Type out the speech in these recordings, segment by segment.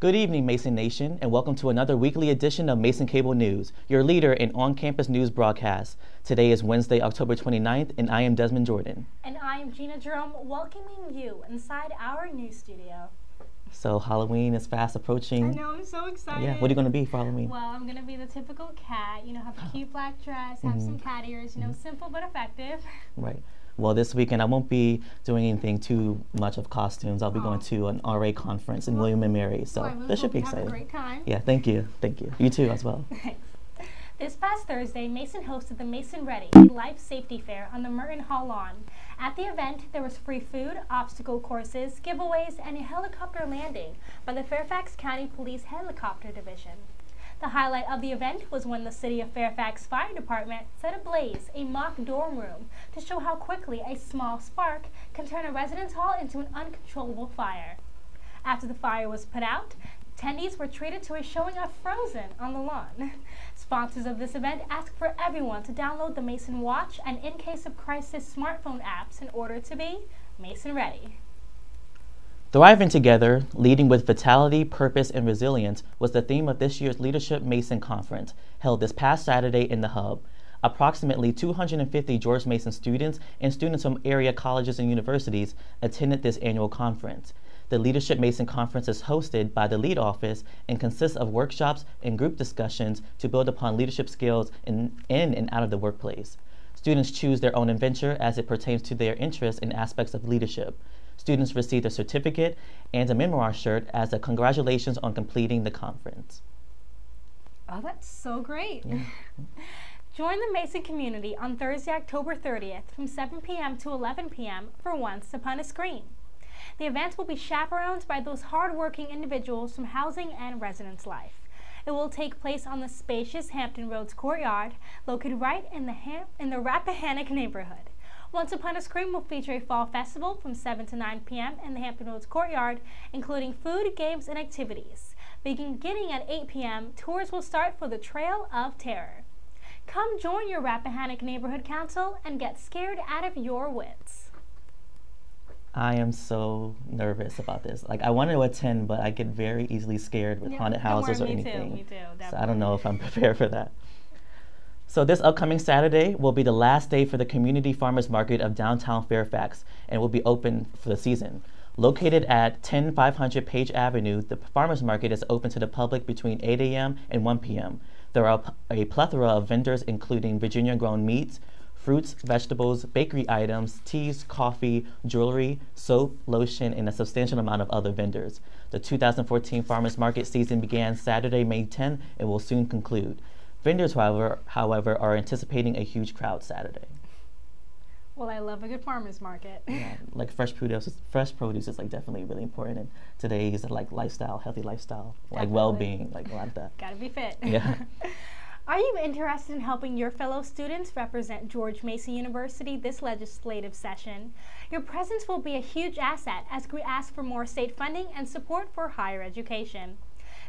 Good evening, Mason Nation, and welcome to another weekly edition of Mason Cable News, your leader in on-campus news broadcasts. Today is Wednesday, October 29th, and I am Desmond Jordan. And I am Geena Jerome, welcoming you inside our news studio. So Halloween is fast approaching. I know, I'm so excited. Yeah, what are you going to be for Halloween? Well, I'm going to be the typical cat, have a cute black dress, have some cat ears, simple but effective. Right. Well, this weekend I won't be doing anything too much of costumes. I'll be going to an RA conference in William & Mary, so this should be exciting. Have a great time. Yeah, thank you. Thank you. You too as well. Thanks. This past Thursday, Mason hosted the Mason Ready, a life safety fair on the Merton Hall lawn. At the event, there was free food, obstacle courses, giveaways, and a helicopter landing by the Fairfax County Police Helicopter Division. The highlight of the event was when the City of Fairfax Fire Department set ablaze a mock dorm room to show how quickly a small spark can turn a residence hall into an uncontrollable fire. After the fire was put out, attendees were treated to a showing of Frozen on the lawn. Sponsors of this event asked for everyone to download the Mason Watch and In Case of Crisis smartphone apps in order to be Mason Ready. Thriving Together, Leading with Vitality, Purpose, and Resilience was the theme of this year's Leadership Mason Conference, held this past Saturday in the Hub. Approximately 250 George Mason students and students from area colleges and universities attended this annual conference. The Leadership Mason Conference is hosted by the Lead Office and consists of workshops and group discussions to build upon leadership skills in and out of the workplace. Students choose their own adventure as it pertains to their interests and aspects of leadership. Students received a certificate and a memoir shirt as a congratulations on completing the conference. Oh, that's so great. Yeah. Join the Mason community on Thursday, October 30th from 7 p.m. to 11 p.m. for Once Upon a Screen. The event will be chaperoned by those hard-working individuals from housing and residence life. It will take place on the spacious Hampton Roads courtyard, located right in the Rappahannock neighborhood. Once Upon a Screen will feature a fall festival from 7 to 9 p.m. in the Hampton Roads courtyard, including food, games, and activities. Beginning at 8 p.m., tours will start for the Trail of Terror. Come join your Rappahannock Neighborhood Council and get scared out of your wits. I am so nervous about this. I wanted to attend, but I get very easily scared with haunted houses or anything. Me too, definitely. So I don't know if I'm prepared for that. So this upcoming Saturday will be the last day for the Community Farmers Market of downtown Fairfax and will be open for the season. Located at 10500 Page Avenue, the Farmers Market is open to the public between 8 a.m. and 1 p.m. There are a plethora of vendors including Virginia-grown meats, fruits, vegetables, bakery items, teas, coffee, jewelry, soap, lotion, and a substantial amount of other vendors. The 2014 Farmers Market season began Saturday, May 10, and will soon conclude. Vendors, however, are anticipating a huge crowd Saturday. Well, I love a good farmer's market. Yeah, fresh produce is definitely really important in today's lifestyle, healthy lifestyle, well-being, a lot of that. Gotta be fit. Yeah. Are you interested in helping your fellow students represent George Mason University this legislative session? Your presence will be a huge asset as we ask for more state funding and support for higher education.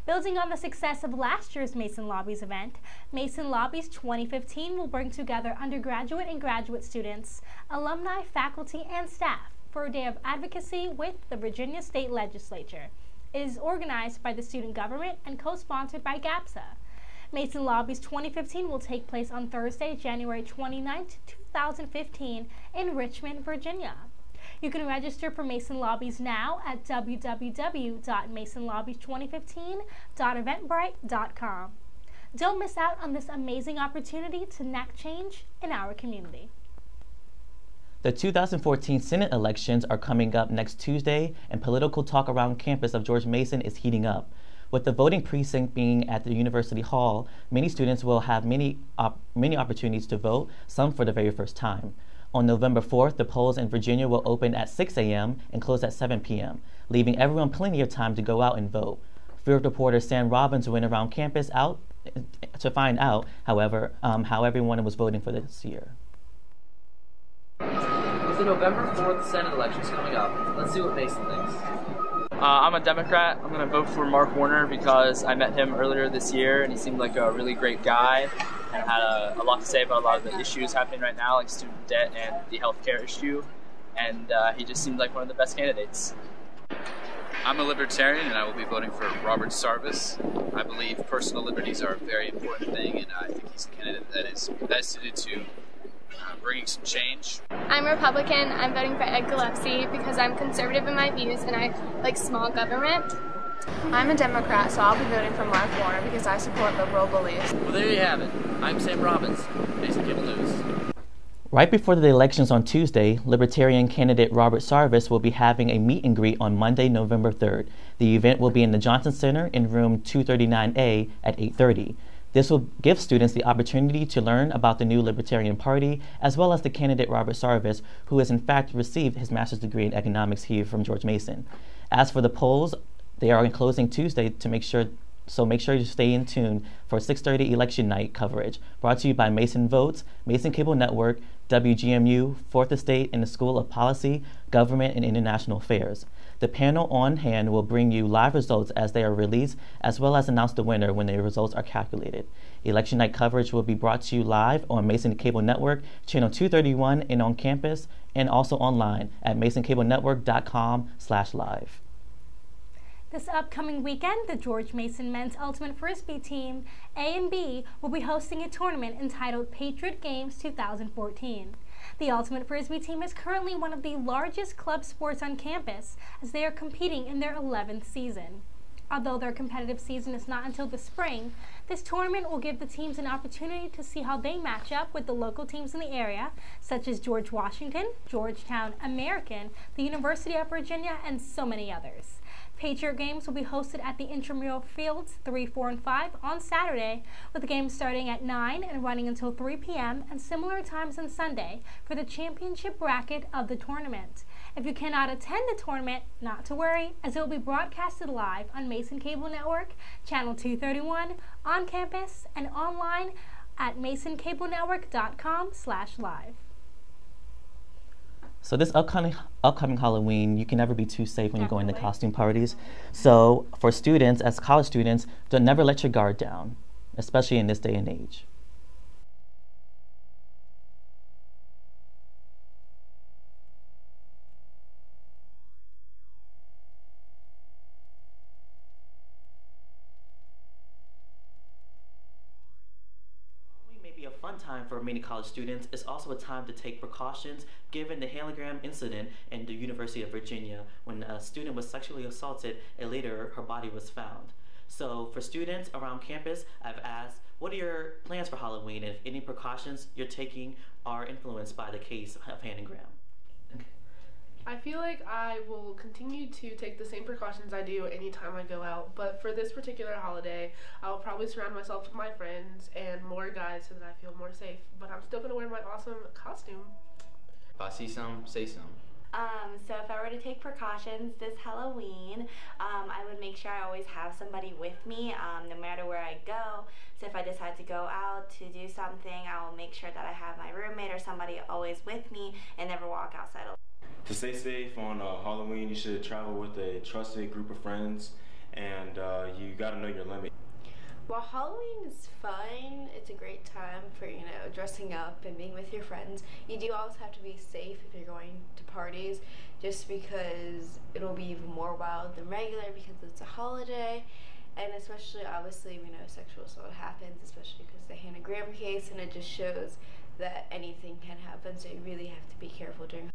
Building on the success of last year's Mason Lobbies event, Mason Lobbies 2015 will bring together undergraduate and graduate students, alumni, faculty, and staff for a day of advocacy with the Virginia State Legislature. It is organized by the student government and co-sponsored by GAPSA. Mason Lobbies 2015 will take place on Thursday, January 29, 2015 in Richmond, Virginia. You can register for Mason Lobbies now at www.masonlobbies2015.eventbrite.com. Don't miss out on this amazing opportunity to enact change in our community. The 2014 Senate elections are coming up next Tuesday, and political talk around campus of George Mason is heating up. With the voting precinct being at the University Hall, many students will have many opportunities to vote, some for the very first time. On November 4th, the polls in Virginia will open at 6 a.m. and close at 7 p.m., leaving everyone plenty of time to go out and vote. Field reporter Sam Robbins went around campus to find out, however, how everyone was voting for this year. With the November 4th Senate elections coming up, let's see what Mason thinks. I'm a Democrat. I'm going to vote for Mark Warner because I met him earlier this year and he seemed like a really great guy and had a lot to say about a lot of the issues happening right now, like student debt and the healthcare issue. And he just seemed like one of the best candidates. I'm a libertarian and I will be voting for Robert Sarvis. I believe personal liberties are a very important thing, and I think he's the candidate that is best suited to bringing some change. I'm Republican. I'm voting for Ed Gillespie because I'm conservative in my views and I like small government. I'm a Democrat, so I'll be voting for Mark Warner because I support liberal beliefs. Well, there you have it. I'm Sam Robbins, Mason Cable News. Right before the elections on Tuesday, Libertarian candidate Robert Sarvis will be having a meet and greet on Monday, November 3rd. The event will be in the Johnson Center in room 239A at 8:30. This will give students the opportunity to learn about the new Libertarian Party, as well as the candidate Robert Sarvis, who has in fact received his master's degree in economics here from George Mason. As for the polls, they are closing Tuesday so make sure you stay in tune for 6:30 election night coverage, brought to you by Mason Votes, Mason Cable Network, WGMU, Fourth Estate, and the School of Policy, Government, and International Affairs. The panel on hand will bring you live results as they are released, as well as announce the winner when the results are calculated. Election night coverage will be brought to you live on Mason Cable Network, channel 231, and on campus, and also online at masoncablenetwork.com/live. This upcoming weekend, the George Mason Men's Ultimate Frisbee Team, A and B, will be hosting a tournament entitled Patriot Games 2014. The Ultimate Frisbee Team is currently one of the largest club sports on campus, as they are competing in their 11th season. Although their competitive season is not until the spring, this tournament will give the teams an opportunity to see how they match up with the local teams in the area, such as George Washington, Georgetown, American, the University of Virginia, and so many others. Patriot Games will be hosted at the Intramural Fields 3, 4, and 5 on Saturday, with the games starting at 9 and running until 3 p.m. and similar times on Sunday for the championship bracket of the tournament. If you cannot attend the tournament, not to worry, as it will be broadcasted live on Mason Cable Network, channel 231, on campus, and online at masoncablenetwork.com/live. So this upcoming Halloween, you can never be too safe when you're going to costume parties. So for students, as college students, don't never let your guard down, especially in this day and age. A fun time for many college students. It's also a time to take precautions given the halogram incident in the University of Virginia when a student was sexually assaulted and later her body was found. So for students around campus, I've asked, what are your plans for Halloween, and if any precautions you're taking are influenced by the case of halogram? I feel like I will continue to take the same precautions I do anytime I go out, but for this particular holiday, I will probably surround myself with my friends and more guys so that I feel more safe, but I'm still going to wear my awesome costume. If I see some, say some. So if I were to take precautions this Halloween, I would make sure I always have somebody with me, no matter where I go. So if I decide to go out to do something, I will make sure that I have my roommate or somebody always with me and never walk outside alone. To stay safe on Halloween, you should travel with a trusted group of friends, and you got to know your limit. While Halloween is fun, it's a great time for, dressing up and being with your friends. You do also have to be safe if you're going to parties, just because it'll be even more wild than regular because it's a holiday. And especially, obviously, we know sexual assault happens, especially because the Hannah Graham case, and it just shows that anything can happen, so you really have to be careful during.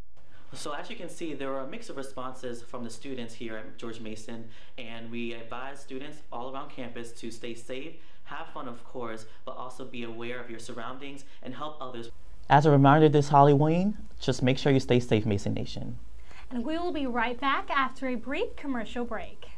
So as you can see, there are a mix of responses from the students here at George Mason, and we advise students all around campus to stay safe, have fun of course, but also be aware of your surroundings and help others. As a reminder this Halloween, just make sure you stay safe, Mason Nation. And we will be right back after a brief commercial break.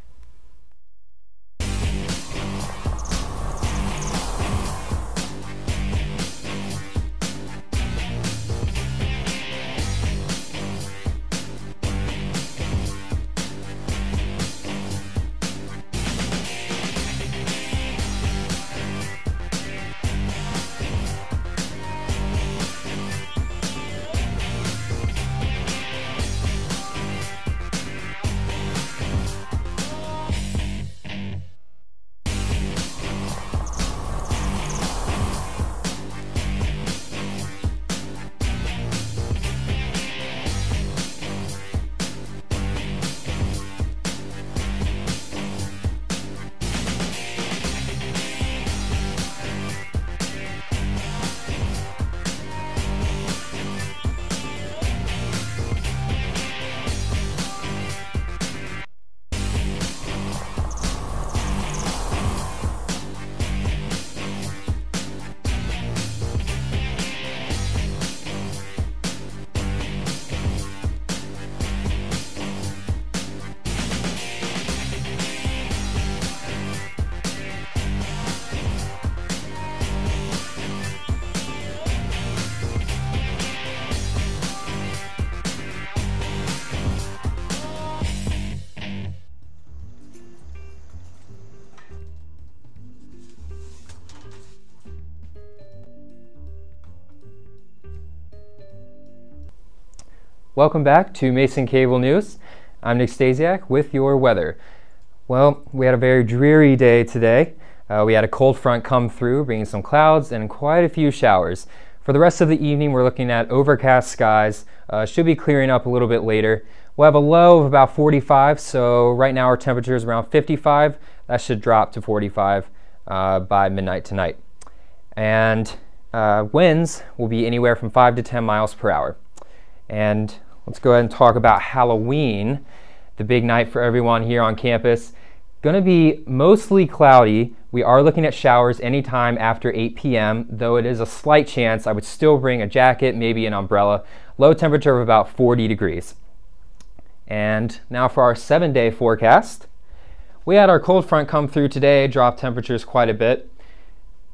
Welcome back to Mason Cable News. I'm Nick Stasiak with your weather. Well, we had a very dreary day today. We had a cold front come through, bringing some clouds and quite a few showers. For the rest of the evening, we're looking at overcast skies. Should be clearing up a little bit later. We'll have a low of about 45, so right now our temperature is around 55. That should drop to 45 by midnight tonight. And winds will be anywhere from 5 to 10 miles per hour. And let's go ahead and talk about Halloween, the big night for everyone here on campus. Going to be mostly cloudy. We are looking at showers anytime after 8 p.m., though it is a slight chance. I would still bring a jacket, maybe an umbrella. Low temperature of about 40 degrees. And now for our 7-day forecast. We had our cold front come through today, drop temperatures quite a bit.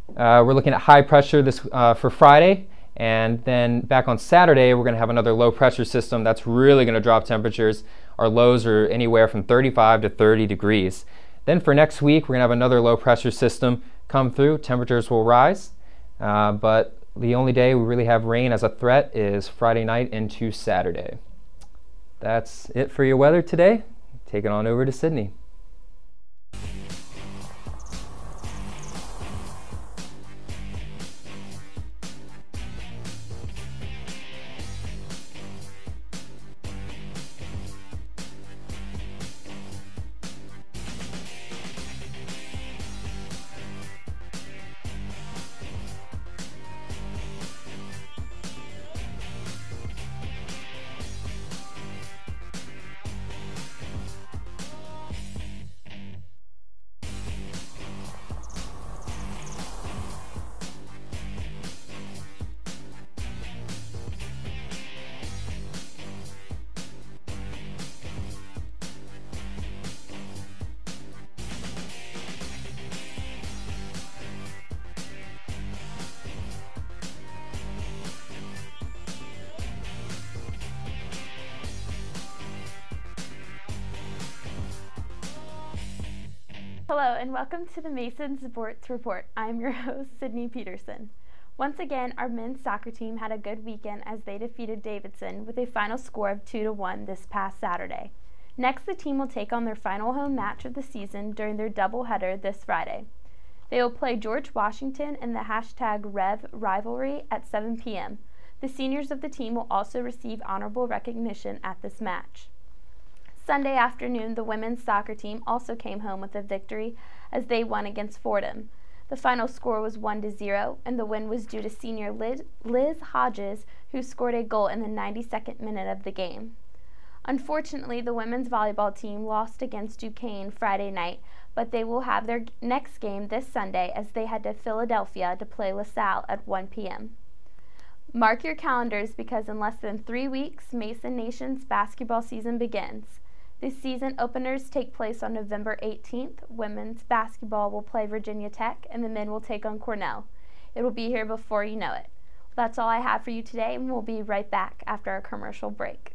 We're looking at high pressure this for Friday, and then back on Saturday we're going to have another low pressure system that's really going to drop temperatures. Our lows are anywhere from 35 to 30 degrees. Then for next week we're going to have another low pressure system come through. Temperatures will rise, but the only day we really have rain as a threat is Friday night into Saturday. That's it for your weather today. Take it on over to Sydney. Hello and welcome to the Mason Sports Report. I'm your host, Sydney Peterson. Once again, our men's soccer team had a good weekend as they defeated Davidson with a final score of 2-1 this past Saturday. Next, the team will take on their final home match of the season during their doubleheader this Friday. They will play George Washington in the #Rev rivalry at 7 p.m. The seniors of the team will also receive honorable recognition at this match. Sunday afternoon, the women's soccer team also came home with a victory as they won against Fordham. The final score was 1-0, and the win was due to senior Liz Hodges, who scored a goal in the 92nd minute of the game. Unfortunately, the women's volleyball team lost against Duquesne Friday night, but they will have their next game this Sunday as they head to Philadelphia to play LaSalle at 1 p.m. Mark your calendars because in less than 3 weeks, Mason Nation's basketball season begins. The season openers take place on November 18th. Women's basketball will play Virginia Tech, and the men will take on Cornell. It will be here before you know it. That's all I have for you today, and we'll be right back after our commercial break.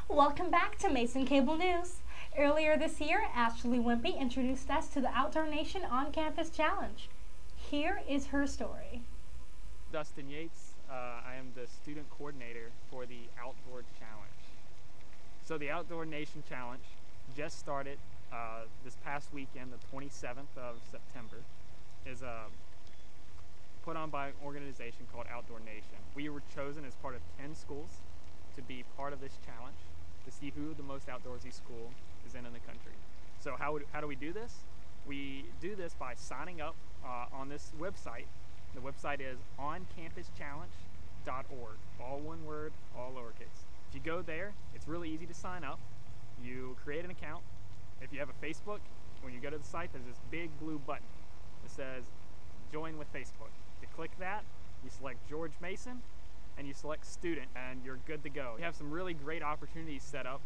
Welcome back to Mason Cable News. Earlier this year, Ashley Wimpy introduced us to the Outdoor Nation On-Campus Challenge. Here is her story. Dustin Yates. I am the student coordinator for the Outdoor Challenge. So the Outdoor Nation Challenge just started this past weekend, the 27th of September. Is put on by an organization called Outdoor Nation. We were chosen as part of 10 schools to be part of this challenge, to see who the most outdoorsy school is in the country. So how do we do this? We do this by signing up on this website. The website is oncampuschallenge.org. All one word, all lowercase. If you go there, it's really easy to sign up. You create an account. If you have a Facebook, when you go to the site, there's this big blue button that says Join with Facebook. You click that, you select George Mason, and you select student, and you're good to go. We have some really great opportunities set up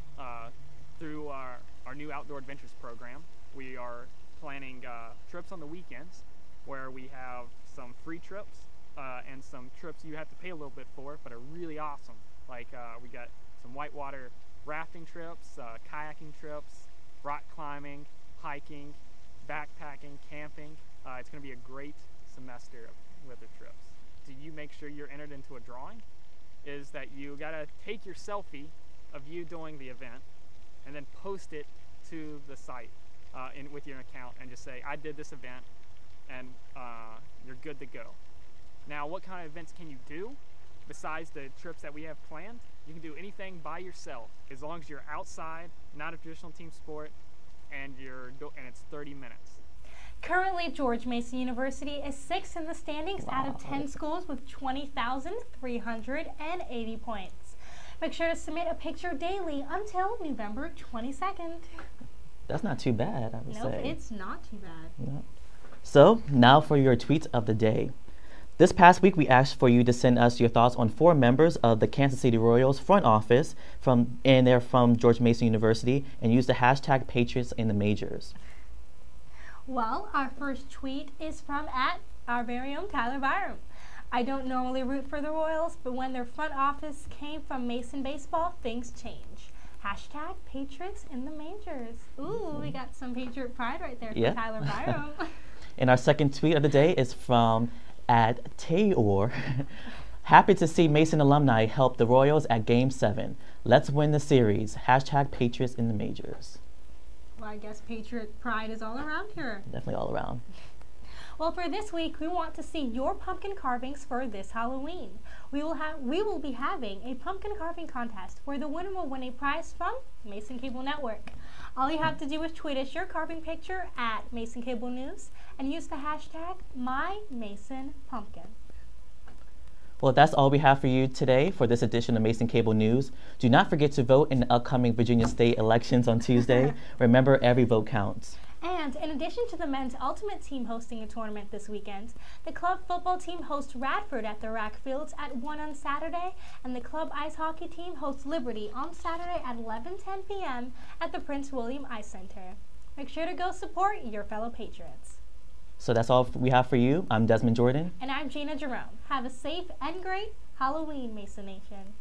through our new Outdoor Adventures program. We are planning trips on the weekends where we have some free trips and some trips you have to pay a little bit for, but are really awesome. Like we got some whitewater rafting trips, kayaking trips, rock climbing, hiking, backpacking, camping. It's going to be a great semester of weather trips. Do you make sure you're entered into a drawing? Is that you got to take your selfie of you doing the event and then post it to the site with your account and just say, I did this event, and you're good to go. Now, what kind of events can you do besides the trips that we have planned? You can do anything by yourself as long as you're outside, not a traditional team sport, and it's 30 minutes. Currently, George Mason University is 6th in the standings out of 10 schools with 20,380 points. Make sure to submit a picture daily until November 22nd. That's not too bad, I would say. Nope, it's not too bad. No. So, now for your tweets of the day. This past week, we asked for you to send us your thoughts on 4 members of the Kansas City Royals front office, and they're from George Mason University, and use the hashtag Patriots in the Majors. Well, our first tweet is from our very own Tyler Byram. I don't normally root for the Royals, but when their front office came from Mason baseball, things change. Hashtag Patriots in the Majors. Ooh, we got some Patriot pride right there from Tyler Byram. And our second tweet of the day is from @Tayor. Happy to see Mason alumni help the Royals at Game 7. Let's win the series. Hashtag Patriots in the Majors. Well, I guess Patriot pride is all around here. Definitely all around. Well, for this week, we want to see your pumpkin carvings for this Halloween. We will be having a pumpkin carving contest where the winner will win a prize from Mason Cable Network. All you have to do is tweet us your carving picture at Mason Cable News and use the hashtag MyMasonPumpkin. Well, that's all we have for you today for this edition of Mason Cable News. Do not forget to vote in the upcoming Virginia State elections on Tuesday. Remember, every vote counts. And in addition to the men's ultimate team hosting a tournament this weekend, the club football team hosts Radford at the Rack Fields at 1 on Saturday, and the club ice hockey team hosts Liberty on Saturday at 11:10 p.m. at the Prince William Ice Center. Make sure to go support your fellow Patriots. So that's all we have for you. I'm Desmond Jordan. And I'm Geena Jerome. Have a safe and great Halloween, Mason Nation.